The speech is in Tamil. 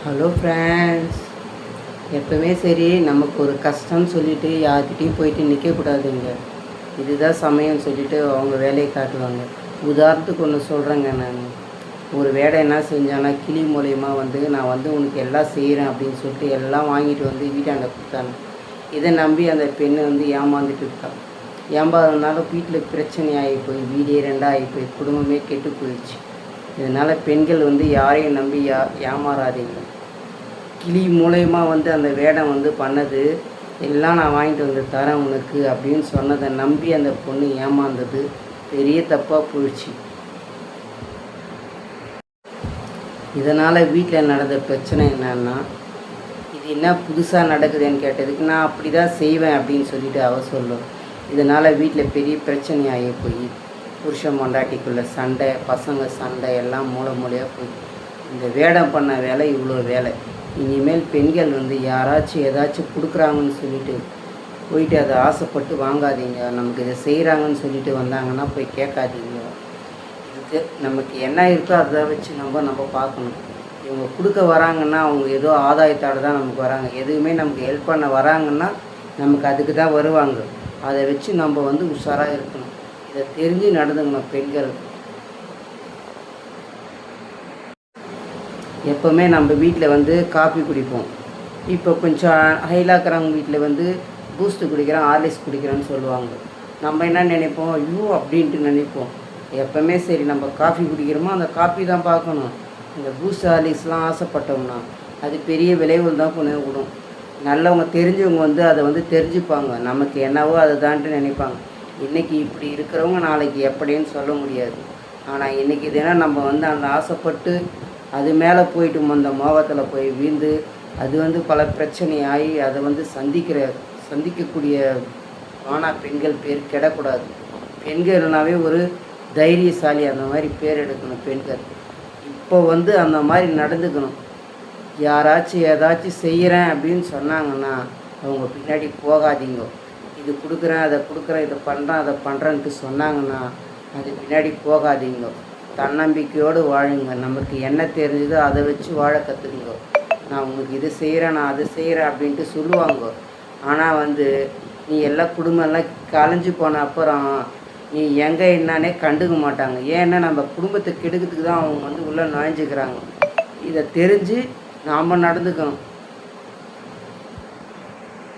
Hello friends. எப்போவுமே சரி, நமக்கு ஒரு கஷ்டம்னு சொல்லிவிட்டு யார்கிட்டையும் போயிட்டு நிற்கக்கூடாதுங்க. இதுதான் சமயம்னு சொல்லிவிட்டு அவங்க வேலையை காட்டுவாங்க. உதாரணத்துக்கு ஒன்று சொல்கிறேங்க. நான் ஒரு வேலை என்ன செஞ்சானா, கிளி மூலயமா நான் உனக்கு எல்லாம் செய்கிறேன் அப்படின்னு சொல்லிட்டு எல்லாம் வாங்கிட்டு வீட்டாண்ட கொடுத்தாங்க. இதை நம்பி அந்த பெண்ணு ஏமாந்துட்டு இருக்கா. ஏமாறதுனால வீட்டில் பிரச்சனை ஆகி போய் வீடே ரெண்டாக ஆகி போய் குடும்பமே கெட்டு போயிடுச்சு. இதனால் பெண்கள் யாரையும் நம்பி ஏமாறாதீங்க. கிளி மூலயமா அந்த வேடம் பண்ணது, எல்லாம் நான் வாங்கிட்டு தரேன் உனக்கு அப்படின்னு சொன்னதை நம்பி அந்த பொண்ணு ஏமாந்தது பெரிய தப்பாக போயிடுச்சு. இதனால் வீட்டில் நடந்த பிரச்சனை என்னன்னா, இது என்ன புதுசாக நடக்குதுன்னு கேட்டதுக்கு நான் அப்படி தான் செய்வேன் அப்படின்னு சொல்லிட்டு சொல்லும். இதனால் வீட்டில் பெரிய பிரச்சனையாகி போய் புருஷன் பொண்டாட்டிக்குள்ளே சண்டை, பசங்க சண்டை எல்லாம் மூளையாக போய் இந்த வேடம் பண்ண வேலை இவ்வளோ வேலை. இனிமேல் பெண்கள் யாராச்சும் ஏதாச்சும் கொடுக்குறாங்கன்னு சொல்லிட்டு போயிட்டு அதை ஆசைப்பட்டு வாங்காதீங்க. நமக்கு இதை செய்கிறாங்கன்னு சொல்லிட்டு வந்தாங்கன்னா போய் கேட்காதீங்க. இதுக்கு நமக்கு என்ன இருக்கோ அதை வச்சு நம்ம பார்க்கணும். இவங்க கொடுக்க வராங்கன்னா அவங்க ஏதோ ஆதாயத்தோடு தான் நமக்கு வராங்க. எதுவுமே நமக்கு ஹெல்ப் பண்ண வராங்கன்னா நமக்கு அதுக்கு தான் வருவாங்க. அதை வச்சு நம்ம உஷாராக இருக்கணும். இதை தெரிஞ்சு நடந்துக்கணும் பெண்கள். எப்போவுமே நம்ம வீட்டில் காஃபி குடிப்போம். இப்போ கொஞ்சம் ஹைலாக்கிறவங்க வீட்டில் பூஸ்ட்டு குடிக்கிறோம், ஹார்லிக்ஸ் குடிக்கிறோன்னு சொல்லுவாங்க. நம்ம என்ன நினைப்போம், ஐயோ அப்படின்ட்டு நினைப்போம். எப்போவுமே சரி, நம்ம காஃபி குடிக்கிறோமோ அந்த காஃபி தான் பார்க்கணும். இந்த பூஸ்ட் ஹார்லிக்ஸ்லாம் ஆசைப்பட்டோம்னா அது பெரிய விளைவுகள் தான் கொண்டு விடும். நல்லவங்க தெரிஞ்சவங்க அதை தெரிஞ்சுப்பாங்க. நமக்கு என்னவோ அதை தான்ட்டு நினைப்பாங்க. இன்றைக்கி இப்படி இருக்கிறவங்க நாளைக்கு எப்படின்னு சொல்ல முடியாது. ஆனால் இன்றைக்கி தினம் நம்ம அந்த ஆசைப்பட்டு அது மேலே போயிட்டு அந்த மோகத்தில் போய் வீழ்ந்து அது பல பிரச்சனை ஆகி அதை சந்திக்கக்கூடிய பெண்கள் பேர் கிடக்கூடாது. பெண்கள்னாவே ஒரு தைரியசாலி, அந்த மாதிரி பேர் எடுக்கணும் பெண்கள். இப்போ அந்த மாதிரி நடந்துக்கணும். யாராச்சும் ஏதாச்சும் செய்கிறேன் அப்படின்னு சொன்னாங்கன்னா அவங்க பின்னாடி போகாதீங்க. இது கொடுக்குறேன், அதை கொடுக்குறேன், இதை பண்ணுறேன், அதை பண்ணுறேன்ட்டு சொன்னாங்கன்னா அது பின்னாடி போகாதீங்க. தன்னம்பிக்கையோடு வாழுங்க. நமக்கு என்ன தெரிஞ்சதோ அதை வச்சு வாழ கற்றுக்குங்க. நான் உங்களுக்கு இது செய்கிறேன், நான் அதை செய்கிறேன் அப்படின்ட்டு சொல்லுவாங்க. ஆனால் நீ எல்லாம் குடும்பம்லாம் கலைஞ்சி போன அப்புறம் நீ எங்கே என்னானே கண்டுக்க மாட்டாங்க. ஏன்னா நம்ம குடும்பத்தை கெடுக்கிறதுக்கு தான் அவங்க உள்ளே நுழைஞ்சிக்கிறாங்க. இதை தெரிஞ்சு நாம் நடந்துக்கணும்.